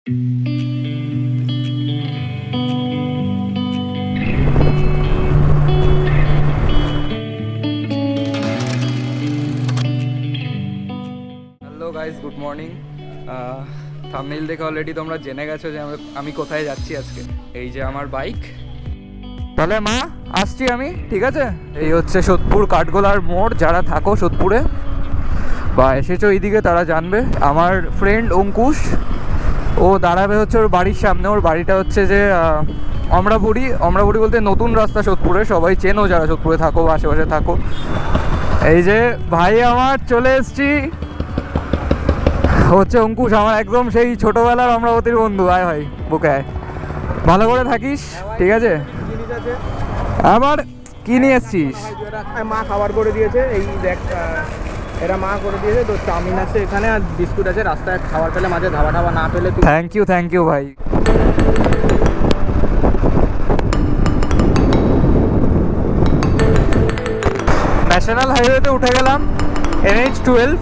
Hello guys, good morning. Thumbnail দেখে already তোমরা জেনে গেছো যে আমি কোথায় যাচ্ছি আজকে। এই যে আমার বাইক। তাহলে মা, আসছি আমি, ঠিক আছে? এই হচ্ছে সোদপুর কাঠগোলার মোড়। যারা থাকো সোদপুরে বা এসেছো এইদিকে তারা জানবে। আমার ফ্রেন্ড অঙ্কুশ, ও দাঁড়াবে হচ্ছে ওর বাড়ির সামনে। ওর বাড়িটা হচ্ছে যে অমরাপুরি বলতে নতুন রাস্তা সোদপুরে। সবাই চেনো যারা সোদপুরে থাকো বা আশেপাশে থাকো। এই যে ভাই আমার, চলে এসছি। হচ্ছে অঙ্কুশ, আমার একদম সেই ছোটবেলার অমরাবতীর বন্ধু। আয় ভাই, বুকে আয়, ভালো করে থাকিস, ঠিক আছে? আবার কি নিয়ে এসছিস? মা খাবার করে দিয়েছে, এই দেখ, এরা মা করে দিয়েছে। তো চাউমিন আছে এখানে আর বিস্কুট আছে। রাস্তায় খাবার পেলে মাঝে ধাবা ধাবা না পেলে তুই। থ্যাংক ইউ ভাই। ন্যাশনাল হাইওয়েতে উঠে গেলাম, NH-12।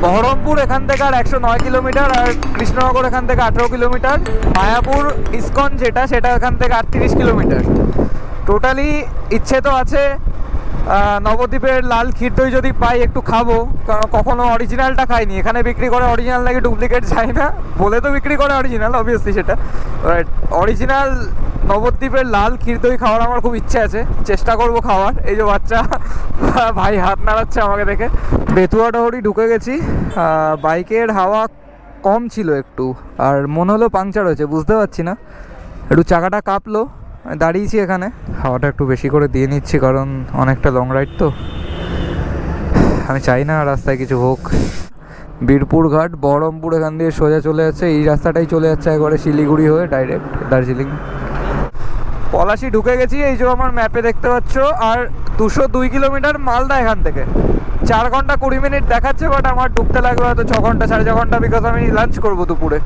বহরমপুর এখান থেকে আর 109 কিলোমিটার, আর কৃষ্ণনগর এখান থেকে 18 কিলোমিটার। মায়াপুর ইসকন সেটা এখান থেকে 38 কিলোমিটার। টোটালি ইচ্ছে তো আছে নবদ্বীপের লাল ক্ষীর দই যদি পাই একটু খাবো, কারণ কখনো অরিজিনালটা খাইনি। এখানে বিক্রি করে অরিজিনাল নাকি ডুপ্লিকেট যায় না, বলে তো বিক্রি করে অরিজিনাল, অবভিয়াসলি সেটা। অরিজিনাল নবদ্বীপের লাল ক্ষীর দই খাওয়ার আমার খুব ইচ্ছে আছে, চেষ্টা করব খাওয়ার। এই যে বাচ্চা ভাই হাত নাড়াচ্ছে আমাকে দেখে। বেতুয়া ডহরি ঢুকে গেছি। বাইকের হাওয়া কম ছিল একটু, আর মনে হলো পাংচার হয়েছে, বুঝতে পারছি না। একটু চাকাটা কাঁপলো, দাঁড়িয়েছি এখানে। হাওয়াটা একটু বেশি করে দিয়ে নিচ্ছি, কারণ অনেকটা লং রাইড তো। আমি চাই না রাস্তায় কিছু হোক। বীরপুর ঘাট, বহরমপুর এখান দিয়ে সোজা চলে যাচ্ছে। এই রাস্তাটাই চলে যাচ্ছে একবারে শিলিগুড়ি হয়ে ডাইরেক্ট দার্জিলিং। পলাশি ঢুকে গেছি, এই যে আমার ম্যাপে দেখতে পাচ্ছ। আর 202 কিলোমিটার মালদা এখান থেকে। 4 ঘন্টা 20 মিনিট দেখাচ্ছে, বাট আমার ঢুকতে লাগবে হয়তো 6 ঘন্টা 6.5 ঘন্টা, বিকজ আমি লাঞ্চ করবো দুপুরে।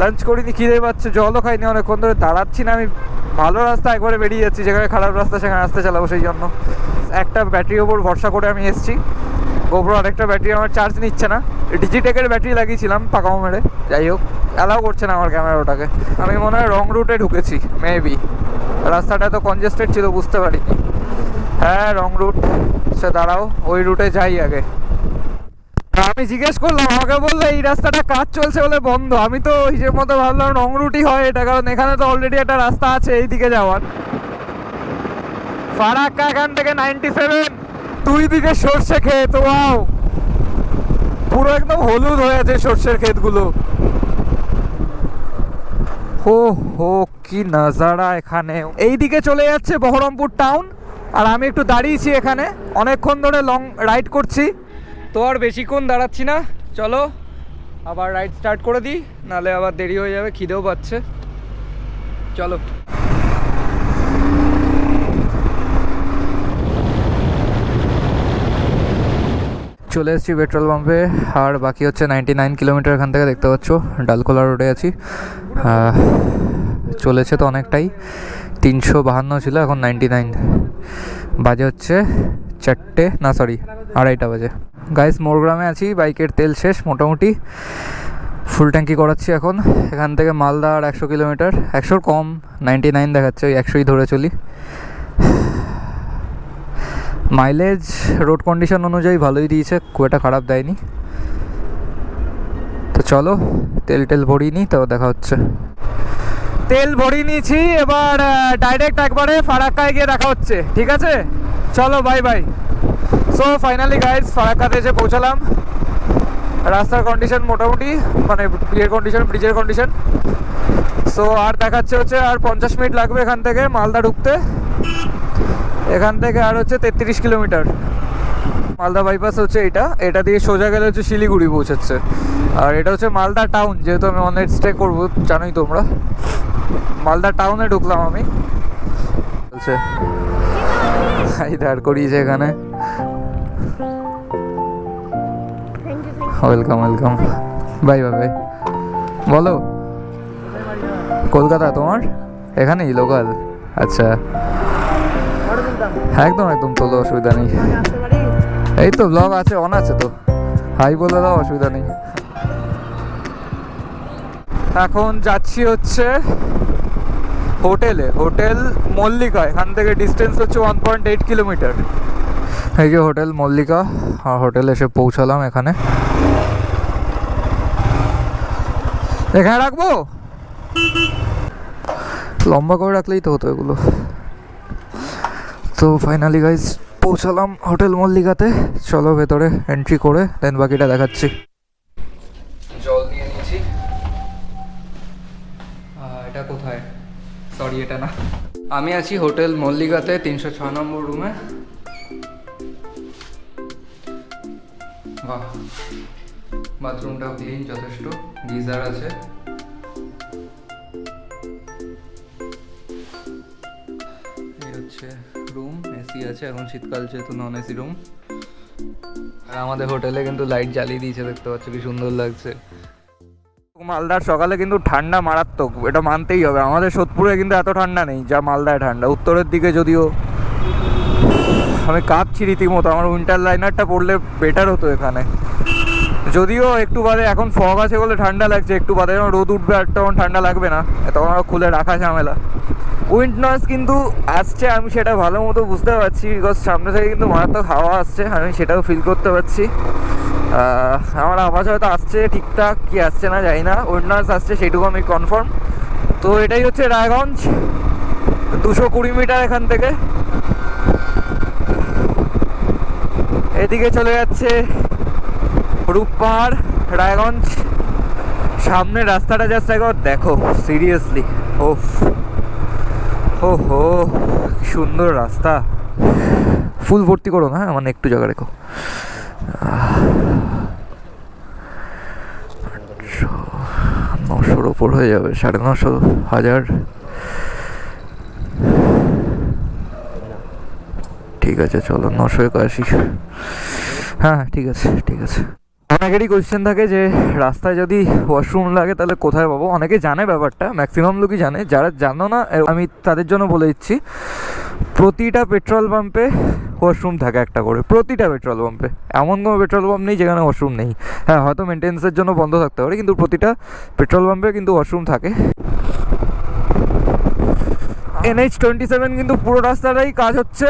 লাঞ্চ করিনি, খিদে পাচ্ছে, জলও খাইনি, অনেকক্ষণ ধরে দাঁড়াচ্ছি না আমি। ভালো রাস্তা একবারে বেরিয়ে যাচ্ছি, যেখানে খারাপ রাস্তা সেখানে রাস্তা চালাবো। সেই জন্য একটা ব্যাটারির ওপর ভরসা করে আমি এসেছি। গোপ্রো আরেকটা ব্যাটারি আমার চার্জ নিচ্ছে না। ডিজিটেকের ব্যাটারি লাগিয়েছিলাম পাকাও মেরে, যাই হোক অ্যালাউ করছে না আমার ক্যামেরা ওটাকে। আমি মনে হয় রং রুটে ঢুকেছি মেবি। রাস্তাটা তো কনজেস্টেড ছিল, বুঝতে পারিনি। হ্যাঁ, রং রুট। সে দাঁড়াও, ওই রুটে যাই আগে। আমি জিজ্ঞেস করলাম, আমাকে বললো এই রাস্তাটা কাজ চলছে বলে বন্ধ। আমি তো হিসেব মতো ভাবলাম রং রুটই হয় এটা, কারণ এখানে তো অলরেডি একটা রাস্তা আছে এই দিকে যাওয়ার। ফারাক্কা এখান থেকে 97, 2 দিকে সর্ষে ক্ষেত। ওয়াও, পুরো একদম হলুদ হয়ে আছে সর্ষের ক্ষেতগুলো। হো হো, কি নাজারা এখানে। এইদিকে চলে যাচ্ছে বহরমপুর টাউন, আর আমি একটু দাঁড়িয়েছি এখানে। অনেকক্ষণ ধরে লং রাইড করছি, তো আর বেশিক্ষণ দাঁড়াচ্ছি না। চলো আবার রাইড স্টার্ট করে দিই, নাহলে আবার দেরি হয়ে যাবে, খিদেও পাচ্ছে। চলো। চলে এসেছি পেট্রোল পাম্পে, আর বাকি হচ্ছে 99 কিলোমিটার এখান থেকে। দেখতে পাচ্ছ ডালখোলা রোডে আছি। চলেছে তো অনেকটাই, 352 ছিল, এখন 99। বাজে হচ্ছে 2:30 বাজে। গাইস, মোরগ্রামে আছি, বাইকের তেল শেষ মোটামুটি। ফুল ট্যাঙ্কি করাচ্ছি এখন। এখান থেকে মালদা আর 100 কিলোমিটার, 100 কম, 99 দেখাচ্ছে, ওই 100ই ধরে চলি। মাইলেজ রোড কন্ডিশন অনুযায়ী ভালোই দিয়েছে, খুব একটা খারাপ দেয়নি। তো চলো তেল ভরিয়ে নিই, তো দেখা হচ্ছে। তেল ভরিয়ে নিয়েছি, এবার ডাইরেক্ট একবারে ফারাক্কায় গিয়ে দেখা হচ্ছে, ঠিক আছে? চলো, bye bye. So finally guys, ফারাক্কাতে এসে পৌঁছালাম। রাস্তার কন্ডিশন মোটামুটি, মানে ব্রিজের কন্ডিশন। সো আর দেখাচ্ছে হচ্ছে আর 50 মিনিট লাগবে এখান থেকে মালদা ঢুকতে। এখান থেকে আর হচ্ছে 33 কিলোমিটার। মালদা বাইপাস হচ্ছে এটা দিয়ে সোজা গেলে হচ্ছে শিলিগুড়ি পৌঁছাচ্ছে। আর এটা হচ্ছে মালদা টাউন, যেহেতু আমি অনেক স্টে করবো জানোই তোমরা। মালদা টাউনে ঢুকলাম আমি। বলছে দাঁড় করিয়েছে এখানে। Welcome bye bye. বলো, কলকাতা তোমার? এখানেই লোকাল? আচ্ছা, একদম তোলো, অসুবিধা নেই। এই তো ব্লগ আছে, অন আছে তো, হাই বলে দাও, অসুবিধা নেই। এখন যাচ্ছি হচ্ছে হোটেলে, হোটেল মল্লিকা। এখান থেকে ডিস্টেন্স হচ্ছে 1.8 কিলোমিটার। এই যে হোটেল মল্লিকা, আর হোটেলে এসে পৌঁছালাম। এখানে এখানে রাখবো, লম্বা করে রাখলেই তো হতো এগুলো। তো ফাইনালি গাইজ পৌঁছালাম হোটেল মল্লিকাতে। চলো ভেতরে এন্ট্রি করে দেন বাকিটা দেখাচ্ছি। জল নিয়ে নিয়েছি। এটা কোথায়? সরি, এটা না। আমি আছি হোটেল মল্লিকাতে 306 নম্বর রুমে। বাহ, বাথরুমটাও ক্লিন যথেষ্ট, গিজার আছে। এই হচ্ছে রুম, এসি আছে, এখন শীতকাল যেহেতু নন এসি রুম। আর আমাদের হোটেলে কিন্তু লাইট জ্বালিয়ে দিয়েছে, দেখতে পাচ্ছ কি সুন্দর লাগছে। মালদার সকালে কিন্তু ঠান্ডা মারাত্মক, এটা মানতেই হবে। আমাদের সোদপুরে কিন্তু এত ঠান্ডা নেই যা মালদায় ঠান্ডা। উত্তরের দিকে যদিও আমি কাঁপছি রীতিমতো। আমার উইন্টার লাইনারটা পড়লে বেটার হতো এখানে। যদিও একটু বাদে এখন ফগ আছে বলে ঠান্ডা লাগছে, একটু বাদে যখন রোদ উঠবে আর তখন ঠান্ডা লাগবে না, তখন আরও খুলে রাখা ঝামেলা। উইন্ড নয়েজ কিন্তু আসছে, আমি সেটা ভালো মতো বুঝতে পারছি, বিকজ সামনে থেকে কিন্তু মারাত্মক হাওয়া আসছে, আমি সেটাও ফিল করতে পারছি। আমার আওয়াজ হয়তো আসছে ঠিকঠাক, কি আসছে না জানি না, উইন্ড নয়েজ আসছে সেইটুকু আমি কনফার্ম। তো এটাই হচ্ছে রায়গঞ্জ, 220 মিটার এখান থেকে। এদিকে চলে যাচ্ছে রূপপাহাড়, রায়গঞ্জ। সামনের রাস্তাটা জাস্ট একবার দেখো, সিরিয়াসলি ওফ, ও হো কি সুন্দর রাস্তা। ফুল ভর্তি করো না, মানে একটু জায়গা রেখো। 900-র ওপর হয়ে যাবে, 950, 1000। ঠিক আছে চলো 981। হ্যাঁ ঠিক আছে ঠিক আছে। অনেকেরই কোয়েশ্চেন থাকে যে রাস্তায় যদি ওয়াশরুম লাগে তাহলে কোথায় পাবো। অনেকে জানে ব্যাপারটা, ম্যাক্সিমাম লোকই জানে। যারা জানো না আমি তাদের জন্য বলে দিচ্ছি, প্রতিটা পেট্রোল পাম্পে ওয়াশরুম থাকে একটা করে, প্রতিটা পেট্রোল পাম্পে। এমন কোনো পেট্রোল পাম্প নেই যেখানে ওয়াশরুম নেই। হ্যাঁ হয়তো মেনটেন্সের জন্য বন্ধ থাকতে পারে, কিন্তু প্রতিটা পেট্রোল পাম্পে কিন্তু ওয়াশরুম থাকে। NH27 কিন্তু পুরো রাস্তাটাই কাজ হচ্ছে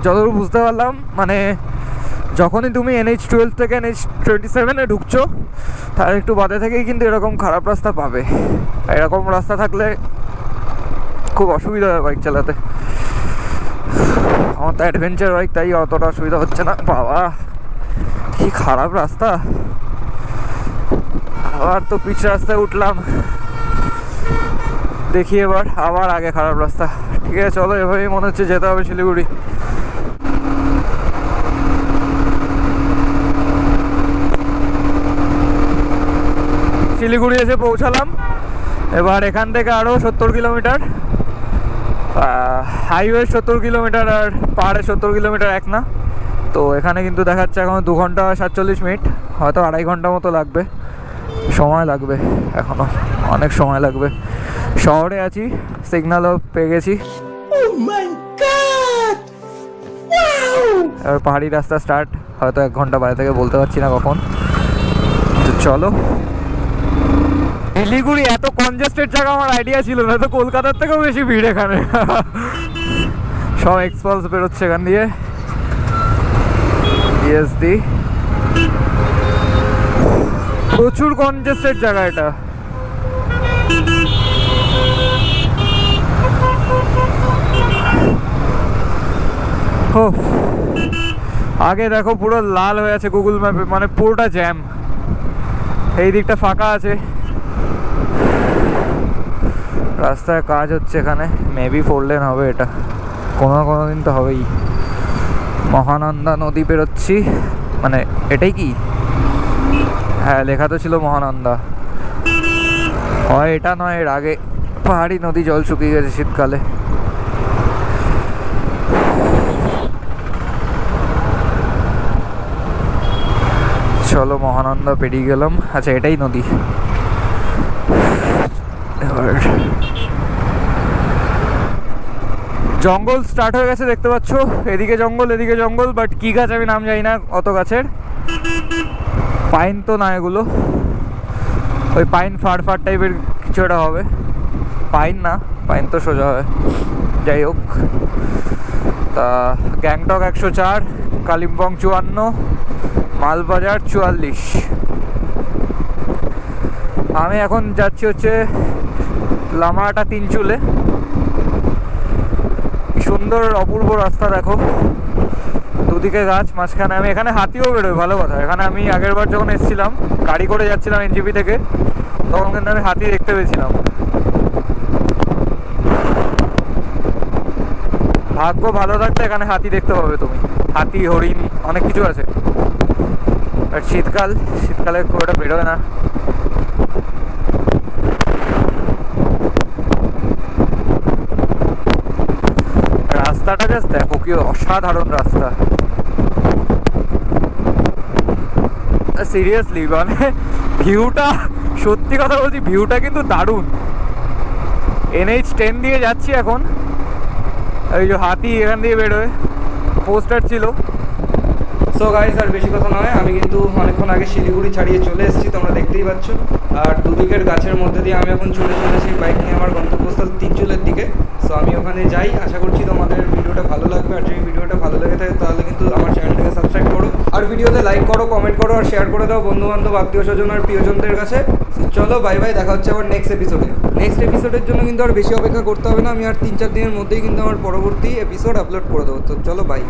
যতদূর বুঝতে পারলাম। মানে যখনই তুমি NH12 থেকে NH27-এ ঢুকছো তার একটু বাদে থেকেই কিন্তু এরকম খারাপ রাস্তা পাবে। এরকম রাস্তা থাকলে খুব অসুবিধা হয় বাইক চালাতে। আমার তো অ্যাডভেঞ্চার বাইক, তাই অতটা অসুবিধা হচ্ছে না। বাবা কি খারাপ রাস্তা, আবার তো পিচ রাস্তায় উঠলাম। দেখি এবার আবার আগে খারাপ রাস্তা। ঠিক আছে চলো, এভাবেই মনে হচ্ছে যেতে হবে শিলিগুড়ি। শিলিগুড়ি এসে পৌঁছালাম। এবার এখান থেকে আরও 70 কিলোমিটার, হাইওয়ে 70 কিলোমিটার আর পাহাড়ে 70 কিলোমিটার এক না। তো এখানে কিন্তু দেখাচ্ছে এখন 2 ঘন্টা 47 মিনিট, হয়তো 2.5 ঘন্টা মতো লাগবে। সময় লাগবে, এখনও অনেক সময় লাগবে। শহরে আছি, সিগন্যালও পেয়ে গেছি। এবার পাহাড়ি রাস্তা স্টার্ট, হয়তো 1 ঘন্টা বাইরে থেকে বলতে পারছি না কখন। তো চলো। শিলিগুড়ি এত কনজেস্টেড জায়গা আমার আইডিয়া ছিল না, তো কলকাতার থেকেও বেশি ভিড় এখানে। সব এক্সপালস বেরোচ্ছে এখান দিয়ে। ইএসডি প্রচুর কনজেস্টেড জায়গা এটা। আগে দেখো পুরো লাল হয়ে আছে গুগল ম্যাপে, মানে পুরোটা জ্যাম। এই দিকটা ফাঁকা আছে, রাস্তায় কাজ হচ্ছে এখানে। মেবি 4 লেন হবে এটা, কোনো দিন তো হবেই। মহানন্দা নদী পেরোচ্ছি, মানে এটাই কি? হ্যাঁ লেখা তো ছিল মহানন্দা, হয় এটা নয় এর আগে। পাহাড়ি নদী, জল শুকিয়ে গেছে শীতকালে। চলো মহানন্দা পেরিয়ে গেলাম। আচ্ছা এটাই নদী। এবার জঙ্গল স্টার্ট হয়ে গেছে দেখতে পাচ্ছ, এদিকে জঙ্গল এদিকে জঙ্গল, বাট কি গাছ আমি নাম জানি না অত গাছের। পাইন তো না এগুলো, ওই পাইন ফার টাইপের কিছু একটা হবে। পাইন না, পাইন তো সোজা হয়। যাই হোক, তা গ্যাংটক 104, কালিম্পং 54, মালবাজার 44। আমি এখন যাচ্ছি হচ্ছে লামাহাটা তিনচুলে। সুন্দর অপূর্ব রাস্তা দেখো, দুদিকে গাছ, মাঝখানে আমি এখানে হাতিও বেরোয়, ভালো কথা। এখানে আমি আগের বার যখন এসেছিলাম গাড়ি করে যাচ্ছিলাম এনজিপি থেকে, তখন কিন্তু আমি হাতি দেখতে পেয়েছিলাম। ভাগ্য ভালো থাকলে এখানে হাতি দেখতে পাবে তুমি, হাতি, হরিণ, অনেক কিছু আছে। আর শীতকালে খুব একটা বেরোয় না। রাস্তাটা জাস্ট দেখো কি অসাধারণ রাস্তা, সিরিয়াসলি। মানে ভিউটা, সত্যি কথা বলছি, ভিউটা কিন্তু দারুণ। NH10 দিয়ে যাচ্ছি এখন, এই যে হাতি এখান দিয়ে বেরোয়, পোস্টার ছিল। সো গাইস, আর বেশি কথা নয়, আমি কিন্তু অনেকক্ষণ আগে শিলিগুড়ি ছাড়িয়ে চলে এসেছি, তোমরা দেখতেই পাচ্ছ। আর দুদিকের গাছের মধ্যে দিয়ে আমি এখন চলে চলেছি বাইক নিয়ে আমার গন্তব্যস্থল তিনচুলের দিকে। সো আমি ওখানে যাই, আশা করছি তোমাদের ভিডিওটা ভালো লাগবে। আর যদি ভিডিওটা ভালো লেগে থাকে তাহলে কিন্তু আমার চ্যানেলটাকে সাবস্ক্রাইব করো, আর ভিডিওতে লাইক করো, কমেন্ট করো, আর শেয়ার করে দাও বন্ধু বান্ধব, আত্মীয় স্বজন আর প্রিয়জনদের কাছে। চলো বাই বাই, দেখা হচ্ছে আবার নেক্সট এপিসোডের জন্য কিন্তু আর বেশি অপেক্ষা করতে হবে না। আমি আর 3-4 দিনের মধ্যেই কিন্তু আমার পরবর্তী এপিসোড আপলোড করে দেবো। তো চলো বাই।